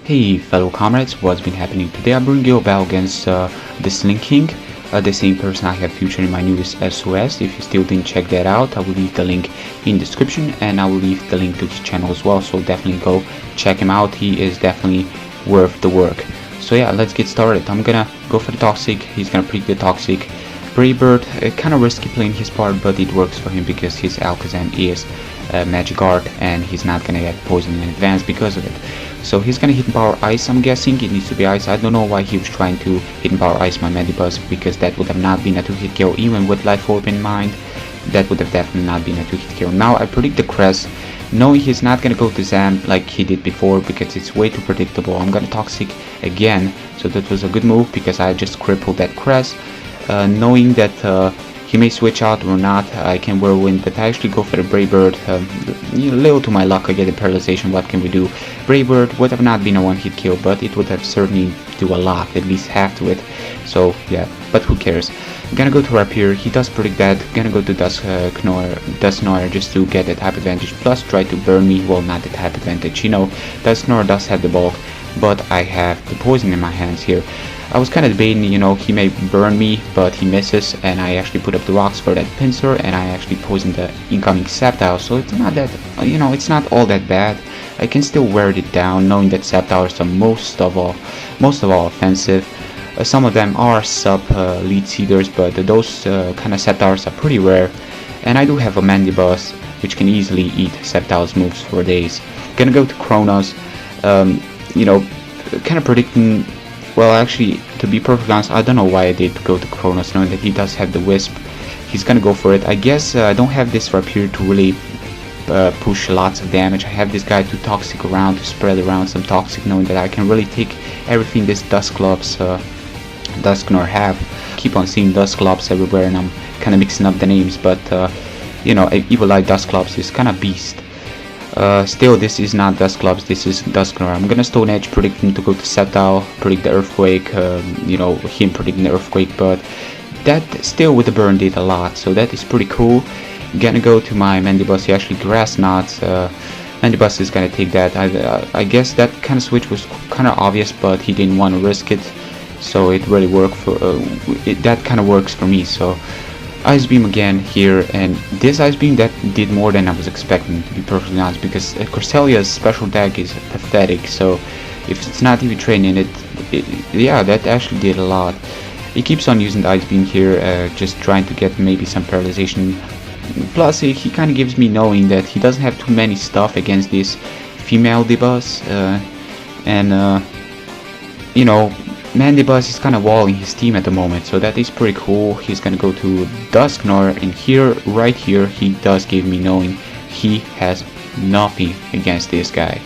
Hey fellow comrades, what's been happening? Today I bring you a battle against theslingking, the same person I have featured in my newest SOS. If you still didn't check that out, I will leave the link in the description and I will leave the link to his channel as well, so definitely go check him out. He is definitely worth the work. So yeah, let's get started. I'm gonna go for the toxic. He's gonna pick the toxic. Braybird, kind of risky playing his part, but it works for him because his Alakazam is magic art and he's not gonna get poisoned in advance because of it. So he's gonna hit power ice. I'm guessing it needs to be ice. I don't know why he was trying to hit power ice my Medibus, because that would have not been a 2-hit kill even with Life Orb in mind. That would have definitely not been a 2-hit kill. Now I predict the Crest, knowing he's not gonna go to Zam like he did before because it's way too predictable. I'm gonna toxic again, so that was a good move because I just crippled that Crest. Knowing that he may switch out or not, I can whirlwind, but I actually go for the Braybird. A little to my luck, I get a paralyzation. What can we do? Braybird would have not been a 1-hit kill, but it would have certainly do a lot, at least half to it. So yeah, but who cares? I'm gonna go to Rapier. He does predict that. Gonna go to Dusknoir just to get that type advantage, plus try to burn me. Well, not the type advantage, you know. Dusknoir does have the bulk, but I have the poison in my hands here. I was kind of debating, you know, he may burn me, but he misses, and I actually put up the rocks for that pincer, and I actually poisoned the incoming Sceptile, so it's not that, you know, it's not all that bad. I can still wear it down, knowing that Sceptiles are most of all offensive. Some of them are sub lead seeders, but those kind of Sceptiles are pretty rare, and I do have a Mandibus, which can easily eat Sceptile's moves for days. Gonna go to Kronos, you know, kind of predicting. Well, actually, to be perfectly honest, I don't know why I did go to Kronos, knowing that he does have the Wisp. He's gonna go for it. I guess I don't have this Rapier to really push lots of damage. I have this guy to toxic around, to spread around some toxic, knowing that I can really take everything this Dusknoir have. Keep on seeing Dusclops everywhere, and I'm kind of mixing up the names, but you know, Evil Eye Dusclops is kind of beast. Still, this is not Dusclops, this is Dusknoir. I'm gonna Stone Edge, predict him to go to Sceptile, predict the Earthquake, you know, him predicting the Earthquake, but that still with the burn did a lot, so that is pretty cool. Gonna go to my Mandibus. He actually Grass Knots. Mandibus is gonna take that. I guess that kind of switch was kind of obvious, but he didn't want to risk it, so it really worked for, that kind of works for me. So Ice Beam again here, and this Ice Beam that did more than I was expecting, to be perfectly honest, because Corselia's special attack is pathetic, so if it's not even training it, yeah, that actually did a lot. He keeps on using the Ice Beam here, just trying to get maybe some paralyzation. Plus he kind of gives me knowing that he doesn't have too many stuff against this female Dibus, and you know, Mandibus is kind of walling his team at the moment, so that is pretty cool. He's gonna go to Dusknoir, and here, right here, he does give me knowing he has nothing against this guy.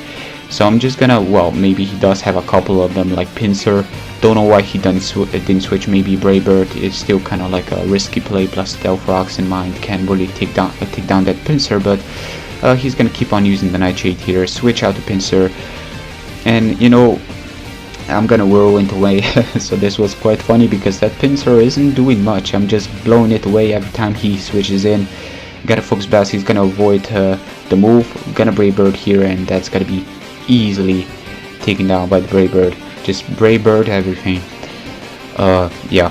So I'm just gonna, well, maybe he does have a couple of them, like Pincer. Don't know why he didn't switch. Maybe Braybird is still kind of like a risky play, plus Stealth Rocks in mind can really take down that Pincer, but he's gonna keep on using the Nightshade here, switch out to Pincer, and you know, I'm gonna whirlwind away. So this was quite funny because that Pincer isn't doing much. I'm just blowing it away every time he switches in. Gotta focus best. He's gonna avoid the move. Gonna Braybird here, and that's gonna be easily taken down by the Braybird. Just Braybird everything. Yeah.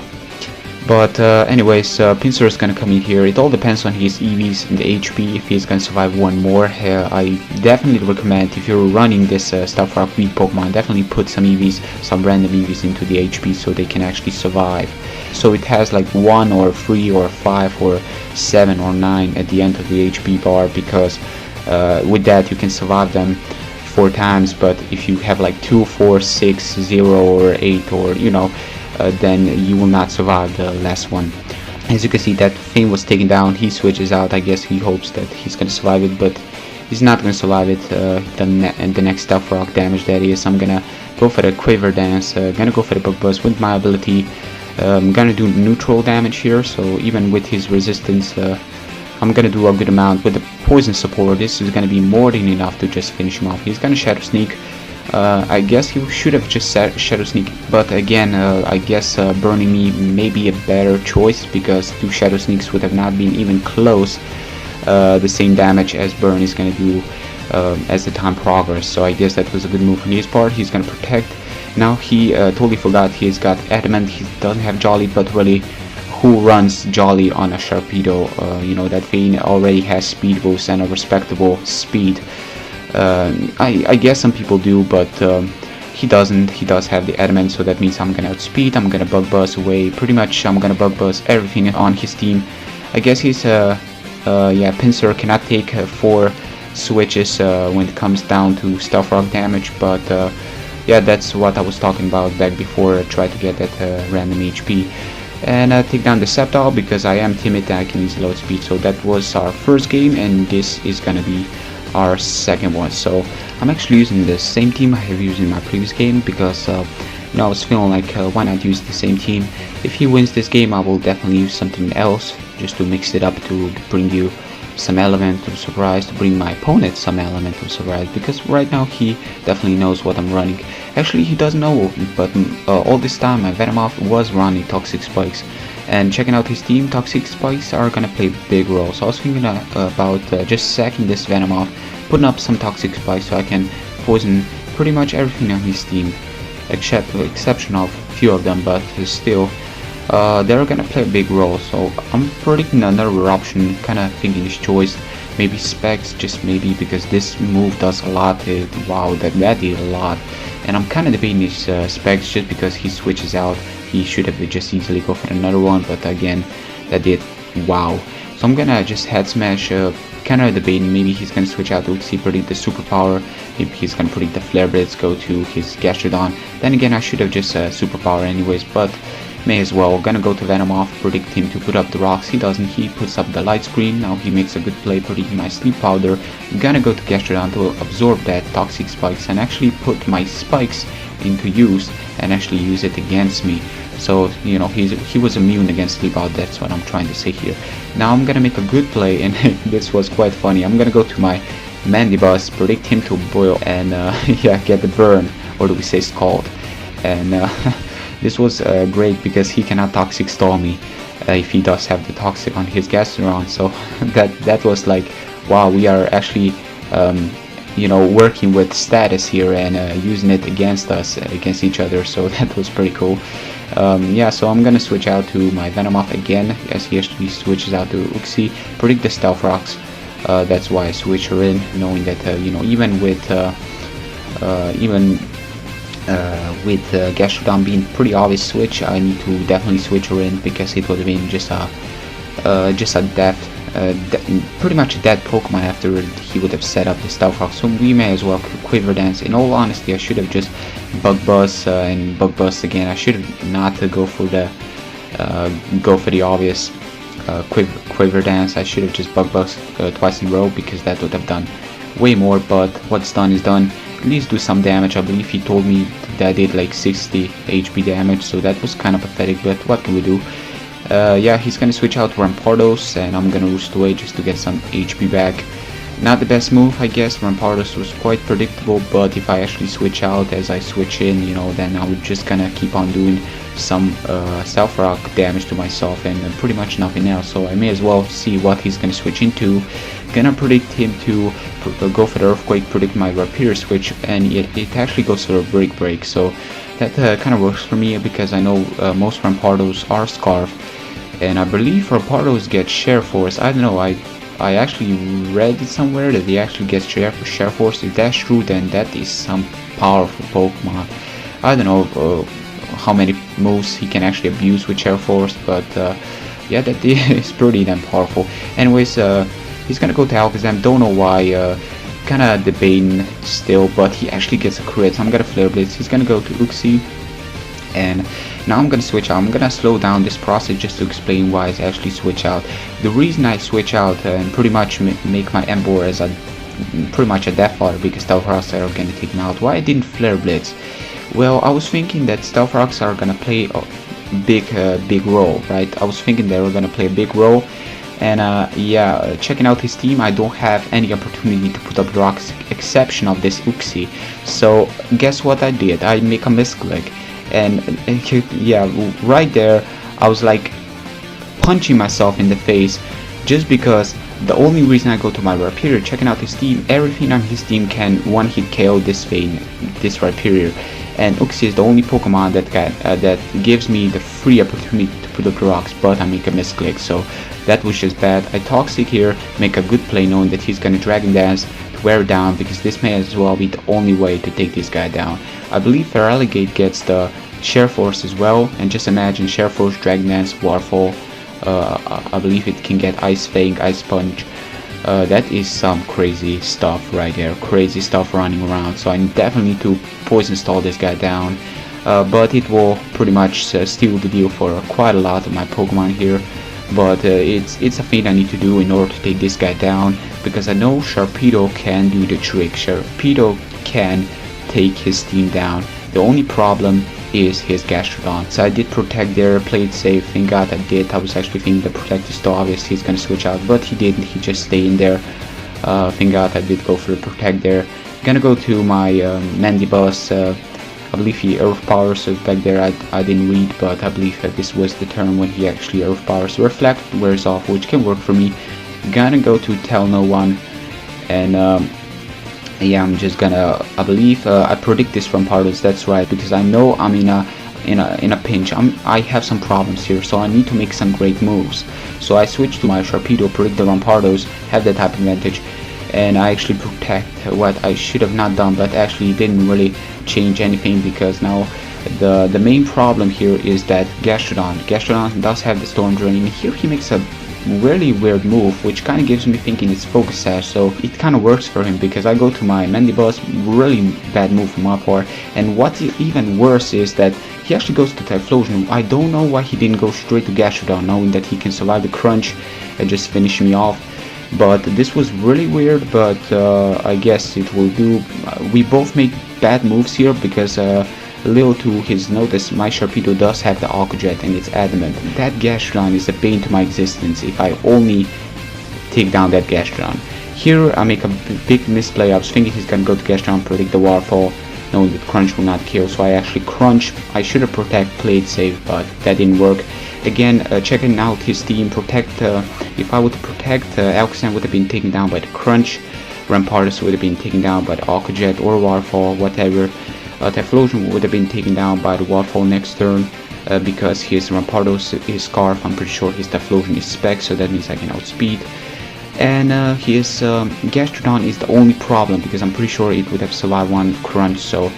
But anyways, Pincer is gonna come in here. It all depends on his EVs and the HP, if he's gonna survive one more. I definitely recommend, if you're running this Stealth Rock weak Pokemon, definitely put some EVs, some random EVs into the HP so they can actually survive. So it has like 1 or 3 or 5 or 7 or 9 at the end of the HP bar, because with that you can survive them 4 times, but if you have like 2, 4, 6, 0 or 8, or you know, then you will not survive the last one. As you can see, that thing was taken down. He switches out. I guess he hopes that he's gonna survive it, but he's not gonna survive it. The next Stealth Rock damage, that is. I'm gonna go for the Quiver Dance, gonna go for the Bug Buzz with my ability. I'm gonna do neutral damage here, so even with his resistance, I'm gonna do a good amount. With the poison support, this is gonna be more than enough to just finish him off. He's gonna Shadow Sneak. I guess he should have just Shadow Sneak, but again, I guess burning me may be a better choice, because 2 Shadow Sneaks would have not been even close the same damage as burn is gonna do. as the time progressed. So I guess that was a good move on his part. He's gonna protect. Now he totally forgot he's got adamant. He doesn't have Jolly, but really, who runs Jolly on a Sharpedo? You know, that Vayne already has speed boost and a respectable speed. I guess some people do, but he doesn't. He does have the adamant, so that means I'm gonna outspeed. I'm gonna bug buzz away. Pretty much, I'm gonna bug buzz everything on his team. I guess he's yeah, Pinsir cannot take 4 switches when it comes down to Stealth Rock damage, but yeah, that's what I was talking about back before. I tried to get that random HP and take down the Sceptile because I am timid and I can easily outspeed. So that was our first game, and this is gonna be our second one. So I'm actually using the same team I have used in my previous game because you know, I was feeling like why not use the same team. If he wins this game, I will definitely use something else just to mix it up, to bring you some element of surprise, to bring my opponent some element of surprise, because right now he definitely knows what I'm running. Actually, he doesn't know, but all this time my Venomoth was running Toxic Spikes, and checking out his team, Toxic Spikes are gonna play a big role. So I was thinking about just sacking this Venomoth, putting up some Toxic Spikes so I can poison pretty much everything on his team, exception of a few of them, but still they're gonna play a big role. So I'm predicting another eruption, kind of thinking this choice, maybe Specs, just maybe, because this move does a lot. Wow, that did a lot, and I'm kind of debating his Specs just because he switches out. He should have just easily go for another one, but again, that did wow. So I'm gonna just head smash. Kind of debating, maybe he's gonna switch out to Uxie, predict the superpower. Maybe he's gonna predict the Flare Blitz, go to his Gastrodon. Then again, I should have just superpower anyways, but may as well. Gonna go to Venomoth, predict him to put up the rocks. He doesn't. He puts up the light screen. Now he makes a good play, predicting my sleep powder. Gonna go to Gastrodon to absorb that Toxic Spikes and actually put my spikes into use and actually use it against me. So, you know, he was immune against sleep out. That's what I'm trying to say here. Now I'm gonna make a good play, and this was quite funny. I'm gonna go to my Mandibuzz, predict him to boil, and yeah, get the burn, or do we say scald? And this was great because he cannot Toxic stall me if he does have the Toxic on his Gastrodon. So that was like, wow, we are actually you know, working with status here and using it against us, against each other. So that was pretty cool. Yeah, so I'm gonna switch out to my Venomoth again, as he actually switches out to Uxie, predict the Stealth Rocks. That's why I switch her in, knowing that you know, even with Gastrodon being pretty obvious switch, I need to definitely switch her in because it would have been just a death. Pretty much a dead Pokemon after he would have set up the Stealth Rock. So we may as well Quiver Dance. In all honesty, I should have just Bug Buzz and Bug Buzz again. I should have not go for the obvious Quiver Dance. I should have just Bug Buzz twice in a row because that would have done way more. But what's done is done. At least do some damage. I believe he told me that did like 60 HP damage, so that was kind of pathetic. But what can we do? Yeah, he's gonna switch out Rampardos, and I'm gonna roost away just to get some HP back. Not the best move, I guess. Rampardos was quite predictable, but if I actually switch out as I switch in, you know, then I would just gonna keep on doing some Stealth Rock damage to myself and pretty much nothing else. So I may as well see what he's gonna switch into. Gonna predict him to go for the Earthquake, predict my Rapier switch, and it actually goes for a Break. So that kind of works for me because I know most Rampardos are Scarf. And I believe Rampardos get Share Force. I don't know, I actually read it somewhere that he actually gets Share Force. If that's true, then that is some powerful Pokemon. I don't know how many moves he can actually abuse with Share Force, but yeah, that is pretty damn powerful. Anyways, he's gonna go to Alakazam. Don't know why. Kinda debating still, but he actually gets a crit. So I'm gonna Flare Blitz. He's gonna go to Uxie. And now I'm gonna switch out. I'm gonna slow down this process just to explain why I actually switch out. The reason I switch out and pretty much make my Emboar as pretty much a Death Fodder because Stealth Rocks are gonna take me out. Why I didn't Flare Blitz? Well, I was thinking that Stealth Rocks are gonna play a big role, right? I was thinking they were gonna play a big role. And yeah, checking out his team, I don't have any opportunity to put up rocks exception of this Uxie. So guess what I did? I make a misclick. And yeah, right there I was like punching myself in the face just because the only reason I go to my Rhyperior, checking out his team, everything on his team can one-hit KO this Rhyperior, and Uxie is the only Pokemon that gives me the free opportunity to put up rocks, but I make a misclick, so that was just bad. I Toxic here, make a good play knowing that he's gonna Dragon Dance to wear down, because this may as well be the only way to take this guy down. I believe Feraligatr gets the Share Force as well, and just imagine Share Force, Dragon Dance, Waterfall. I believe it can get Ice Fang, Ice Punch. That is some crazy stuff right there, crazy stuff running around, so I definitely need to Poison Stall this guy down, but it will pretty much steal the deal for quite a lot of my Pokemon here, but it's a thing I need to do in order to take this guy down, because I know Sharpedo can do the trick. Sharpedo can take his team down. The only problem is his Gastrodon. So I did protect there, played safe, thank God I did. I was actually thinking the protect is too obvious, he's gonna switch out, but he didn't, he just stayed in there. Thank God I did go for the protect there. Gonna go to my Mandibuzz. I believe he Earth Powers, so back there I didn't read, but I believe this was the turn when he actually Earth Powers. Reflect wears off, which can work for me. Gonna go to Tell No One, and yeah, I'm just gonna, I believe I predict this from Rampardos, that's right, because I know I'm in a pinch. I have some problems here, so I need to make some great moves. So I switch to my Sharpedo, predict the Rampardos, have that type of advantage, and I actually protect what I should have not done, but actually didn't really change anything, because now the main problem here is that Gastrodon does have the Storm Drain, and here he makes a really weird move, which kind of gives me thinking it's Focus Sash, so it kind of works for him, because I go to my Mandibuzz, really bad move from my part, and what's even worse is that he actually goes to Typhlosion. I don't know why he didn't go straight to Gastrodon, knowing that he can survive the crunch and just finish me off, but this was really weird, but I guess it will do. We both make bad moves here, because little to his notice, my Sharpedo does have the Aqua Jet and it's adamant. That Gastrodon is a bane to my existence if I only take down that Gastrodon. Here I make a big misplay. I was thinking he's gonna go to Gastrodon, predict the Waterfall, knowing that Crunch will not kill, so I actually Crunch. I should have Protect, played safe, but that didn't work. Again, checking out his team, Protect, if I would Protect, Alakazam would have been taken down by the Crunch, Rampardos would have been taken down by the Aqua Jet or Waterfall, whatever. Typhlosion would have been taken down by the Waterfall next turn, because his Rampardos is Scarf. I'm pretty sure his Typhlosion is Spec, so that means I can outspeed. And his Gastrodon is the only problem, because I'm pretty sure it would have survived one Crunch, so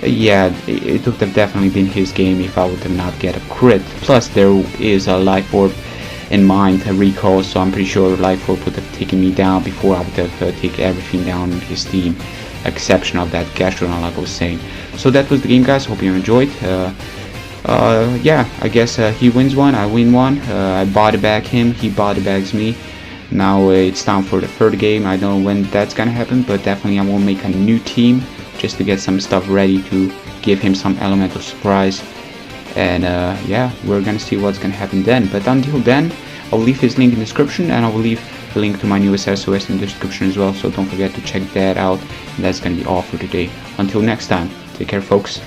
yeah, it would have definitely been his game if I would have not get a crit. Plus there is a Life Orb in mind, a recall, so I'm pretty sure Life Orb would have taken me down before I would have taken everything down on his team, exception of that Gastrodon, like I was saying. So that was the game, guys. Hope you enjoyed. Yeah, I guess he wins one, I win one. I body bag him, he body bags me. Now it's time for the third game. I don't know when that's gonna happen, but definitely I will make a new team just to get some stuff ready to give him some element of surprise. And yeah, we're gonna see what's gonna happen then. But until then, I'll leave his link in the description, and I will leave the link to my newest SOS in the description as well, so don't forget to check that out. And that's gonna be all for today. Until next time, take care, folks.